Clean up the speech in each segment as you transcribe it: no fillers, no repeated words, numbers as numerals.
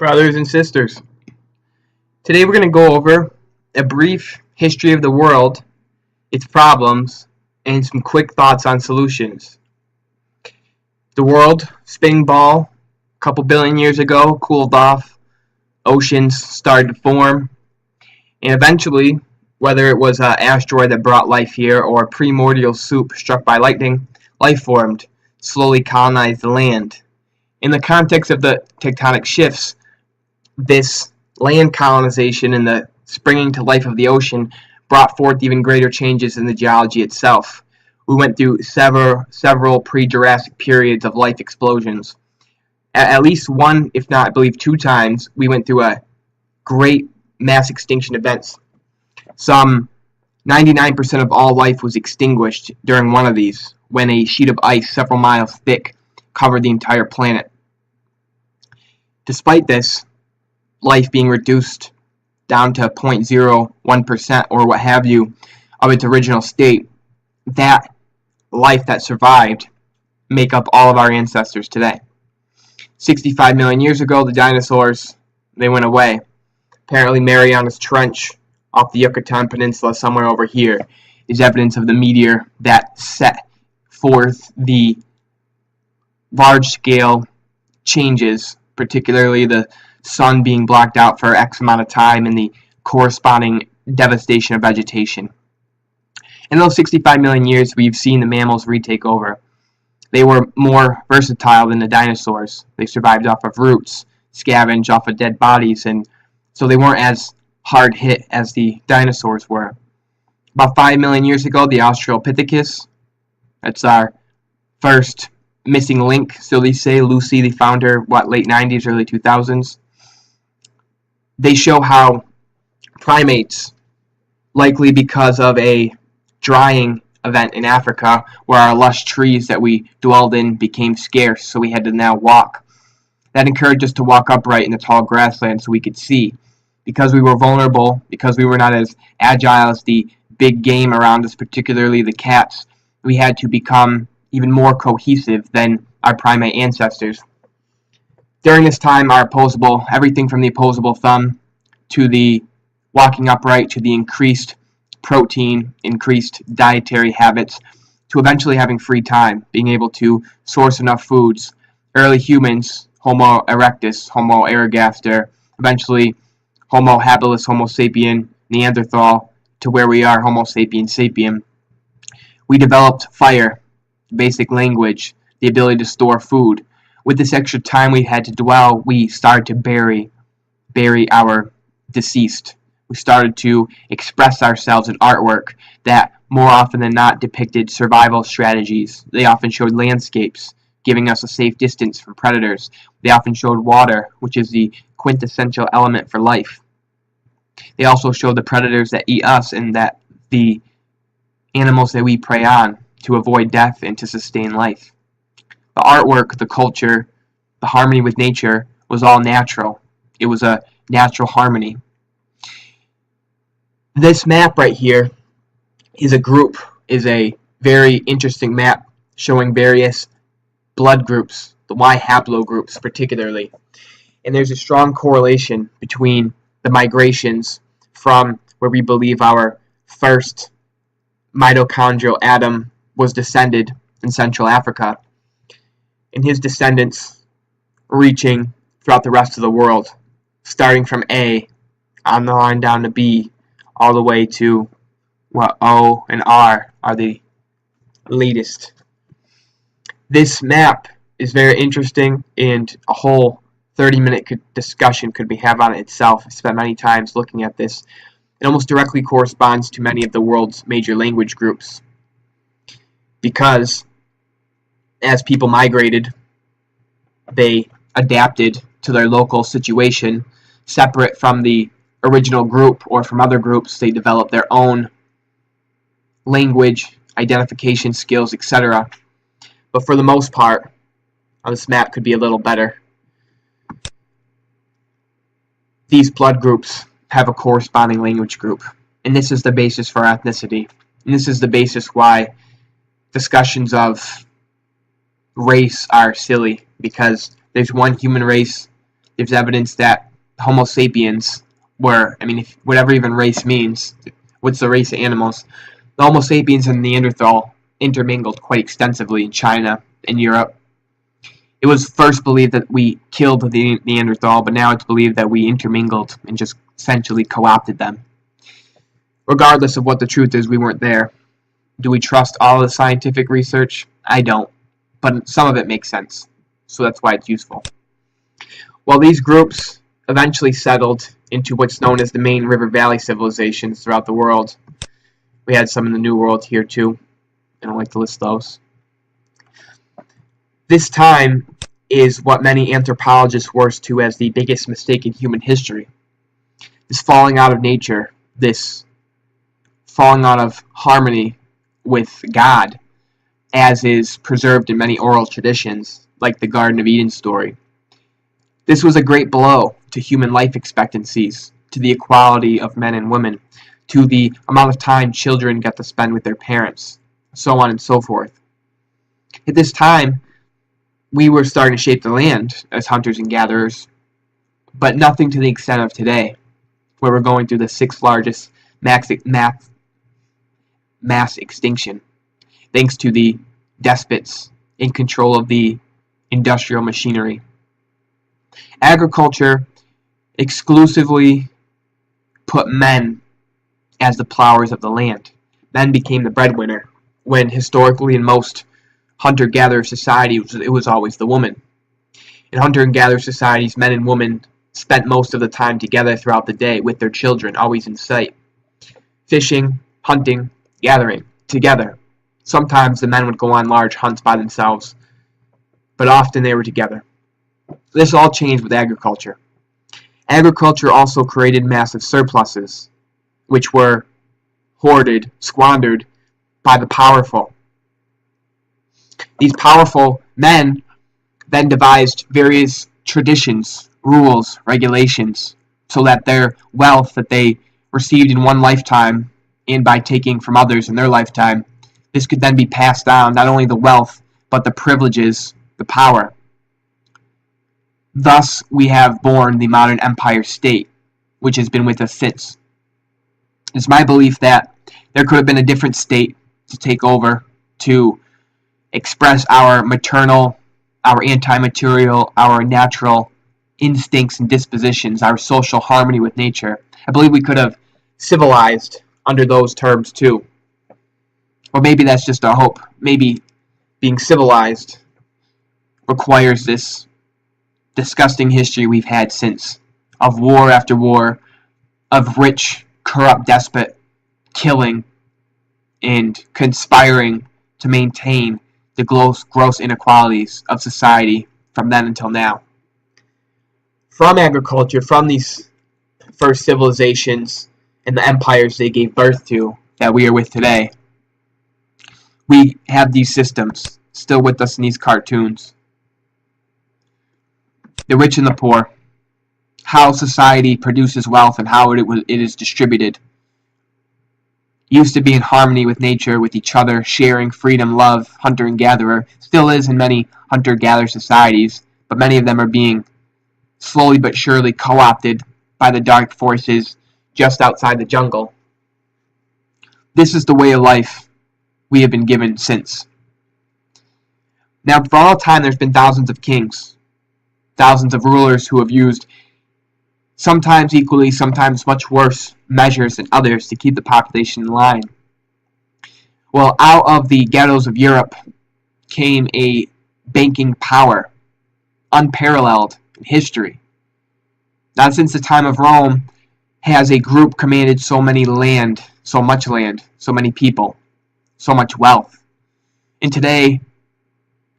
Brothers and sisters. Today we're going to go over a brief history of the world, its problems, and some quick thoughts on solutions. The world, spinning ball, a couple billion years ago, cooled off, oceans started to form, and eventually, whether it was an asteroid that brought life here or a primordial soup struck by lightning, life formed, slowly colonized the land. In the context of the tectonic shifts, this land colonization and the springing to life of the ocean brought forth even greater changes in the geology itself. We went through several pre-Jurassic periods of life explosions. At least one, if not, I believe 2 times, we went through a great mass extinction events. Some 99% of all life was extinguished during one of these, when a sheet of ice several miles thick covered the entire planet. Despite this, life being reduced down to 0.01% or what have you of its original state, that life that survived make up all of our ancestors today. 65 million years ago, the dinosaurs, they went away. Apparently Mariana's Trench off the Yucatan Peninsula somewhere over here is evidence of the meteor that set forth the large-scale changes, particularly the sun being blocked out for X amount of time and the corresponding devastation of vegetation. In those 65 million years, we've seen the mammals retake over. They were more versatile than the dinosaurs. They survived off of roots, scavenged off of dead bodies, and so they weren't as hard hit as the dinosaurs were. About 5 million years ago, the Australopithecus, that's our first missing link, so they say. Lucy, the founder, late 90s, early 2000s. They show how primates, likely because of a drying event in Africa, where our lush trees that we dwelled in became scarce, so we had to now walk. That encouraged us to walk upright in the tall grassland so we could see. Because we were vulnerable, because we were not as agile as the big game around us, particularly the cats, we had to become even more cohesive than our primate ancestors. During this time, everything from the opposable thumb to the walking upright to the increased protein, increased dietary habits, to eventually having free time, being able to source enough foods. Early humans, Homo erectus, Homo ergaster, eventually Homo habilis, Homo sapien, Neanderthal, to where we are, Homo sapiens sapien. We developed fire, basic language, the ability to store food. With this extra time we had to dwell, we started to bury our deceased. We started to express ourselves in artwork that more often than not depicted survival strategies. They often showed landscapes, giving us a safe distance from predators. They often showed water, which is the quintessential element for life. They also showed the predators that eat us and that the animals that we prey on to avoid death and to sustain life. The artwork, the culture, the harmony with nature was all natural. It was a natural harmony. This map right here is a very interesting map showing various blood groups, the Y haplogroups particularly. And there's a strong correlation between the migrations from where we believe our first mitochondrial atom was descended in Central Africa, and his descendants reaching throughout the rest of the world, starting from A on the line down to B, all the way to O and R are the latest. This map is very interesting, and a whole 30-minute discussion could be had on it itself. I spent many times looking at this. It almost directly corresponds to many of the world's major language groups, because as people migrated, they adapted to their local situation, separate from the original group or from other groups. They developed their own language, identification skills, etc. But for the most part, this map could be a little better. These blood groups have a corresponding language group, and this is the basis for ethnicity. And this is the basis why discussions of race are silly, because there's one human race There's evidence that Homo sapiens were, if whatever even race means, what's the race of animals? The Homo sapiens and Neanderthal intermingled quite extensively in China and Europe. It was first believed that we killed the Neanderthal, but now it's believed that we intermingled and just essentially co-opted them. Regardless of what the truth is, we weren't there. Do we trust all of the scientific research? I don't, but some of it makes sense, so that's why it's useful. Well, these groups eventually settled into what's known as the main river valley civilizations throughout the world. We had some in the New World here too. I don't like to list those. This time is what many anthropologists worse to as the biggest mistake in human history. This falling out of nature, this falling out of harmony with God, as is preserved in many oral traditions, like the Garden of Eden story. This was a great blow to human life expectancies, to the equality of men and women, to the amount of time children get to spend with their parents, so on and so forth. At this time, we were starting to shape the land as hunters and gatherers, but nothing to the extent of today, where we're going through the 6th largest mass extinction, thanks to the despots in control of the industrial machinery. Agriculture exclusively put men as the plowers of the land. Men became the breadwinner, when historically in most hunter-gatherer societies it was always the woman. In hunter and gatherer societies, men and women spent most of the time together throughout the day with their children, always in sight. Fishing, hunting, gathering, together. Sometimes the men would go on large hunts by themselves, but often they were together. This all changed with agriculture. Agriculture also created massive surpluses, which were hoarded, squandered by the powerful. These powerful men then devised various traditions, rules, regulations, so that their wealth that they received in one lifetime, and by taking from others in their lifetime, this could then be passed down, not only the wealth, but the privileges, the power. Thus, we have born the modern empire state, which has been with us since. It's my belief that there could have been a different state to take over, to express our maternal, our anti-material, our natural instincts and dispositions, our social harmony with nature. I believe we could have civilized under those terms too. Or maybe that's just our hope. Maybe being civilized requires this disgusting history we've had since, of war after war, of rich, corrupt despot killing and conspiring to maintain the gross inequalities of society from then until now. From agriculture, from these first civilizations and the empires they gave birth to that we are with today, we have these systems still with us in these cartoons. The rich and the poor, how society produces wealth and how it is distributed. Used to be in harmony with nature, with each other, sharing freedom, love, hunter and gatherer. Still is in many hunter-gatherer societies, but many of them are being slowly but surely co-opted by the dark forces just outside the jungle. This is the way of life we have been given since. Now, for all time, there's been thousands of kings, thousands of rulers who have used sometimes equally, sometimes much worse measures than others to keep the population in line. Well, out of the ghettos of Europe came a banking power, unparalleled in history. Not since the time of Rome has a group commanded so much land, so many people, so much wealth. And today,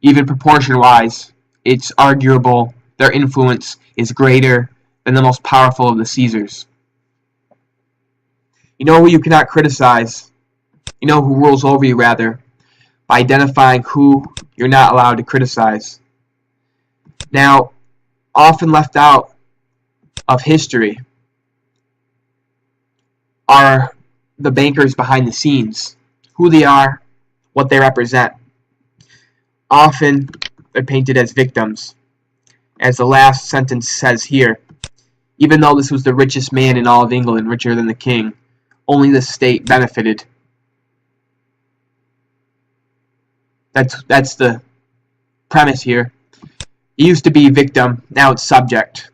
even proportion-wise, it's arguable their influence is greater than the most powerful of the Caesars. You know who you cannot criticize, you know who rules over you rather, by identifying who you're not allowed to criticize. Now, often left out of history are the bankers behind the scenes, who they are, what they represent. Often they're painted as victims, as the last sentence says here. Even though this was the richest man in all of England, richer than the king, only the state benefited. That's the premise here. It used to be victim, now it's subject.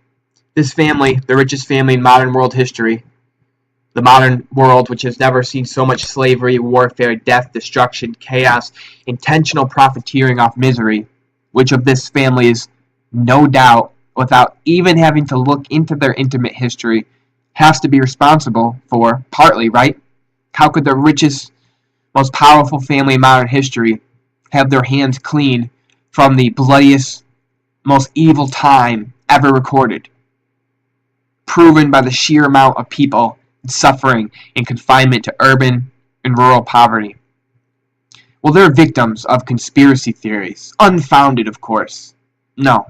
This family, the richest family in modern world history, the modern world which has never seen so much slavery, warfare, death, destruction, chaos, intentional profiteering off misery, which of this family is no doubt, without even having to look into their intimate history, has to be responsible for, partly, right? How could the richest, most powerful family in modern history have their hands clean from the bloodiest, most evil time ever recorded? Proven by the sheer amount of people suffering in confinement to urban and rural poverty. Well, they're victims of conspiracy theories. Unfounded, of course. No.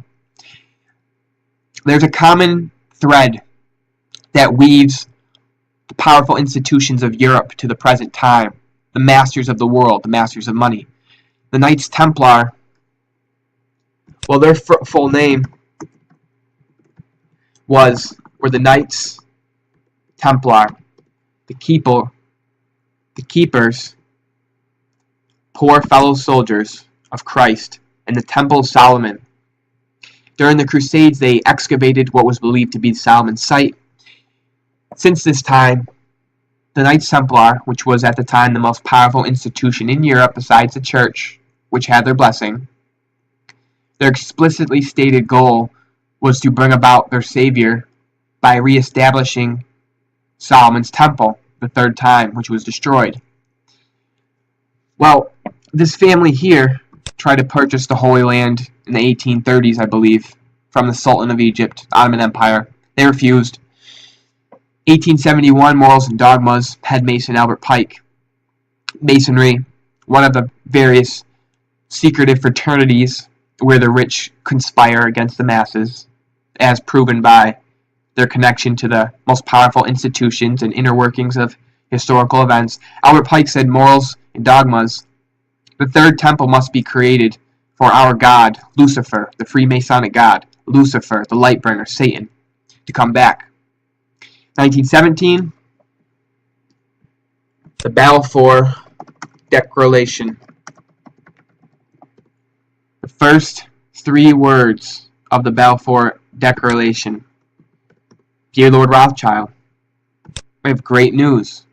There's a common thread that weaves the powerful institutions of Europe to the present time. The masters of the world, the masters of money. The Knights Templar, well, their full name were the Knights Templar, the keepers, poor fellow soldiers of Christ, and the Temple of Solomon. During the Crusades, they excavated what was believed to be Solomon's site. Since this time, the Knights Templar, which was at the time the most powerful institution in Europe besides the Church, which had their blessing, their explicitly stated goal was to bring about their Savior by re-establishing Solomon's temple the third time, which was destroyed. Well, this family here tried to purchase the Holy Land in the 1830s, I believe, from the Sultan of Egypt, Ottoman Empire. They refused. 1871, Morals and Dogmas, head mason Albert Pike. Masonry, one of the various secretive fraternities where the rich conspire against the masses, as proven by their connection to the most powerful institutions and inner workings of historical events. Albert Pike said, Morals and Dogmas, the third temple must be created for our God, Lucifer, the Freemasonic God, Lucifer, the light bringer, Satan, to come back. 1917, the Balfour Declaration. The first three words of the Balfour Declaration. Dear Lord Rothschild, I have great news.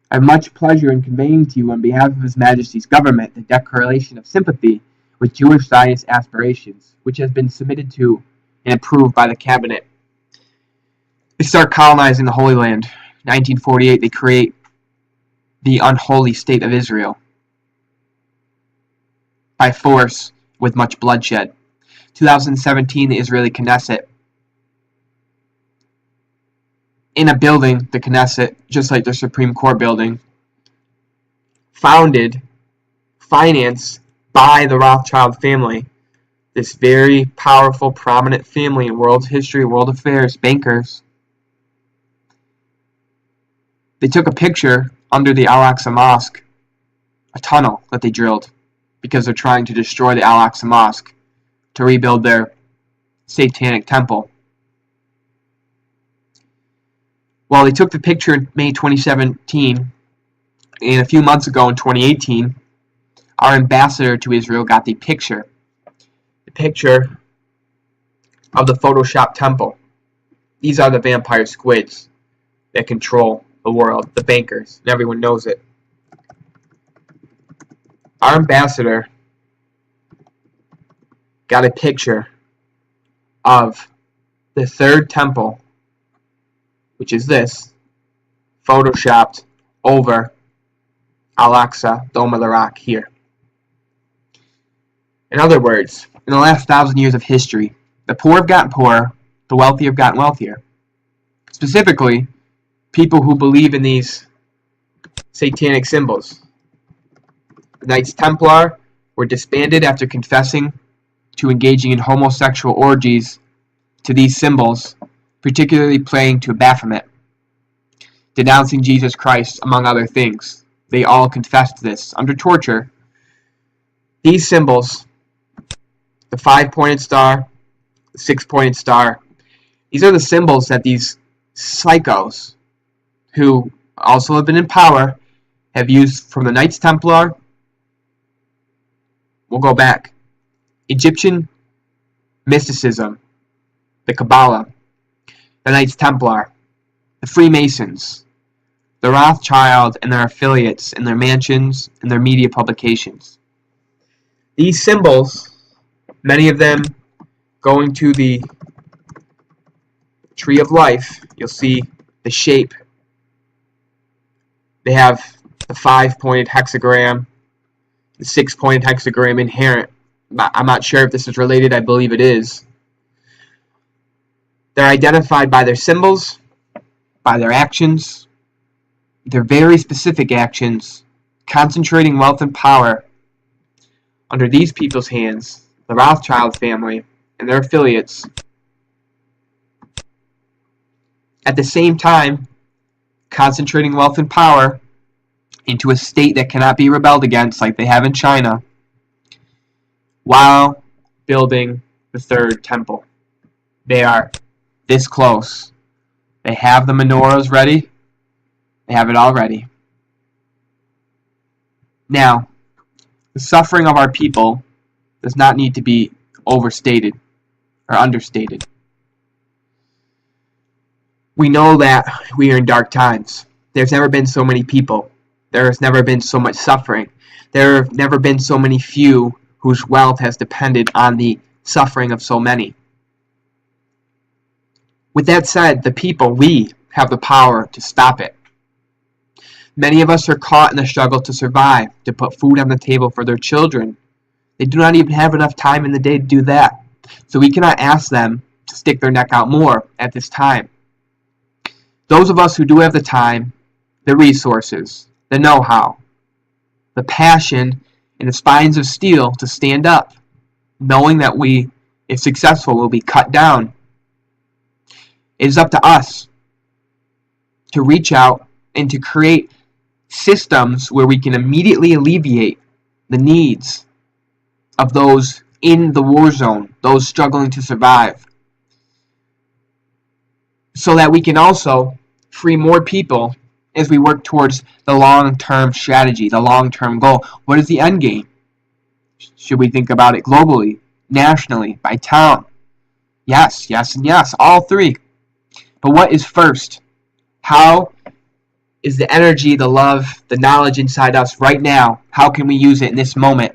I have much pleasure in conveying to you on behalf of His Majesty's government the declaration of sympathy with Jewish Zionist aspirations, which has been submitted to and approved by the Cabinet. They start colonizing the Holy Land. In 1948, they create the unholy state of Israel by force with much bloodshed. 2017, the Israeli Knesset, in a building, the Knesset, just like the Supreme Court building, founded, financed by the Rothschild family, this very powerful, prominent family in world history, world affairs, bankers. They took a picture under the Al-Aqsa Mosque, a tunnel that they drilled, because they're trying to destroy the Al-Aqsa Mosque to rebuild their satanic temple. Well, they took the picture in May 2017, and a few months ago in 2018, our ambassador to Israel got the picture of the Photoshop temple. These are the vampire squids that control the world, the bankers, and everyone knows it. Our ambassador got a picture of the third temple, which is this, photoshopped over Al-Aqsa, Dome of the Rock here. In other words, in the last 1,000 years of history, the poor have gotten poorer, the wealthy have gotten wealthier. Specifically, people who believe in these satanic symbols. The Knights Templar were disbanded after confessing to engaging in homosexual orgies to these symbols, particularly praying to Baphomet, denouncing Jesus Christ, among other things. They all confessed this under torture. These symbols the 5-pointed star, the 6-pointed star. These are the symbols that these psychos, who also have been in power, have used from the Knights Templar. We'll go back. Egyptian mysticism, the Kabbalah, the Knights Templar, the Freemasons, the Rothschild and their affiliates and their mansions and their media publications. These symbols, many of them going to the Tree of Life, you'll see the shape. They have the 5-pointed hexagram, the 6-pointed hexagram inherent. I'm not sure if this is related. I believe it is. They're identified by their symbols, by their actions, their very specific actions, concentrating wealth and power under these people's hands, the Rothschild family and their affiliates. At the same time, concentrating wealth and power into a state that cannot be rebelled against like they have in China, while building the third temple. They are this close. They have the menorahs ready. They have it all ready. Now, the suffering of our people does not need to be overstated or understated. We know that we are in dark times. There's never been so many people. There has never been so much suffering. There have never been so many few whose wealth has depended on the suffering of so many. With that said, the people, we have the power to stop it. Many of us are caught in the struggle to survive, to put food on the table for their children. They do not even have enough time in the day to do that. So we cannot ask them to stick their neck out more at this time. Those of us who do have the time, the resources, the know-how, the passion, and the spines of steel to stand up, knowing that we, if successful, will be cut down. It is up to us to reach out and to create systems where we can immediately alleviate the needs of those in the war zone, those struggling to survive, so that we can also free more people as we work towards the long-term strategy, the long-term goal. What is the end game? Should we think about it globally, nationally, by town? Yes, yes, and yes, all three. But what is first? How is the energy, the love, the knowledge inside us right now, how can we use it in this moment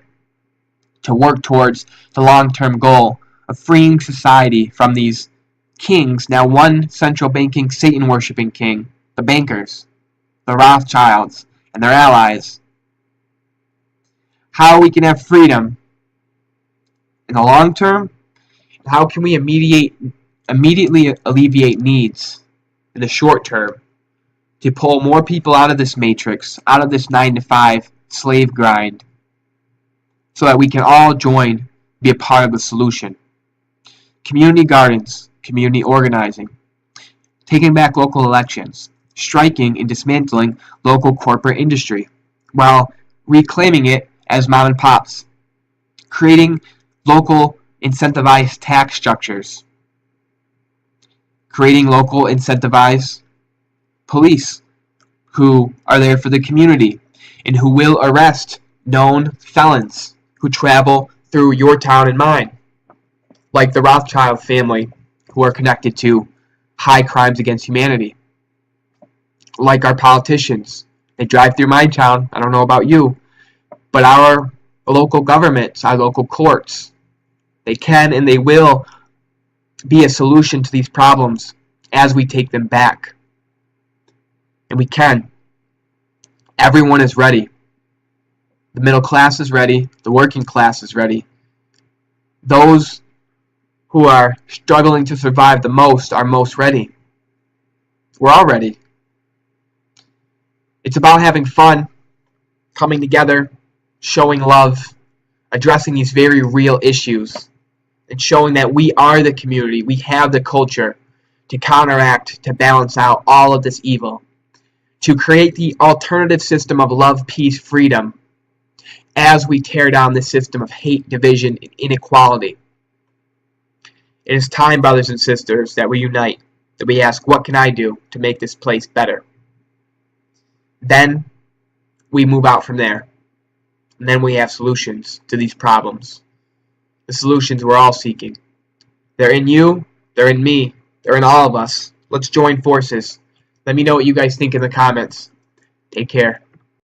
to work towards the long-term goal of freeing society from these kings, now one central banking, Satan-worshipping king, the bankers, the Rothschilds, and their allies? How we can have freedom in the long term, and how can we immediately alleviate needs in the short term to pull more people out of this matrix, out of this 9-to-5 slave grind, so that we can all join, be a part of the solution. Community gardens, community organizing, taking back local elections, striking and dismantling local corporate industry, while reclaiming it as mom and pops, creating local incentivized tax structures, creating local incentivized police who are there for the community and who will arrest known felons who travel through your town and mine, like the Rothschild family who are connected to high crimes against humanity, like our politicians. They drive through my town. I don't know about you, but our local governments, our local courts, they can and they will be a solution to these problems as we take them back. And we can. Everyone is ready. The middle class is ready. The working class is ready. Those who are struggling to survive the most are most ready. We're all ready. It's about having fun, coming together, showing love, addressing these very real issues, and showing that we are the community. We have the culture to counteract, to balance out all of this evil, to create the alternative system of love, peace, freedom, as we tear down this system of hate, division, and inequality. It is time, brothers and sisters, that we unite, that we ask, what can I do to make this place better? Then we move out from there, and then we have solutions to these problems. The solutions we're all seeking. They're in you, they're in me, they're in all of us. Let's join forces. Let me know what you guys think in the comments. Take care.